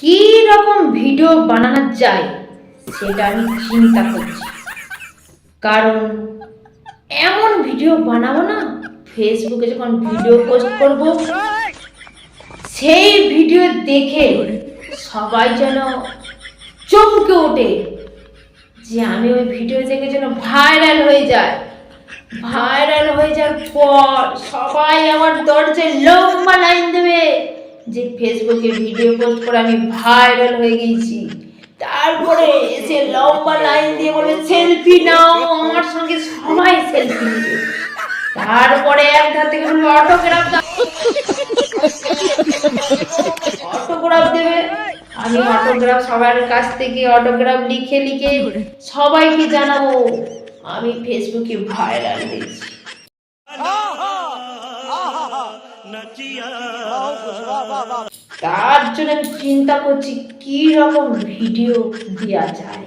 কি রকম ভিডিও বানানো যায় সেটা আমি চিন্তা করছি। কারণ এমন ভিডিও বানাবো না, ফেসবুকে যখন ভিডিও পোস্ট করব সেই ভিডিও দেখে সবাই যেন চমকে ওঠে, যে আমি ওই ভিডিও দেখে যেন ভাইরাল হয়ে যায়। ভাইরাল হয়ে যাওয়ার পর সবাই আমার দরজায় লম্বা লাইন দেবে যে ফেসবুকে ভিডিও পোস্ট করে আমি ভাইরাল হয়ে গেছি। তারপরে এসে লম্বা লাইন দিয়ে বলবে সেলফি নাও, আমার সঙ্গে সবাই সেলফি নেবে। তারপরে এক ধার থেকে বলবে অটোগ্রাফ দাও, অটোগ্রাফ দেবে। আমি অটোগ্রাফ সবার কাছ থেকে অটোগ্রাফ লিখে লিখে সবাইকে জানাবো আমি ফেসবুকে ভাইরাল হয়েছি। তার জন্য আমি চিন্তা করছি কি রকম ভিডিও দেওয়া যায়।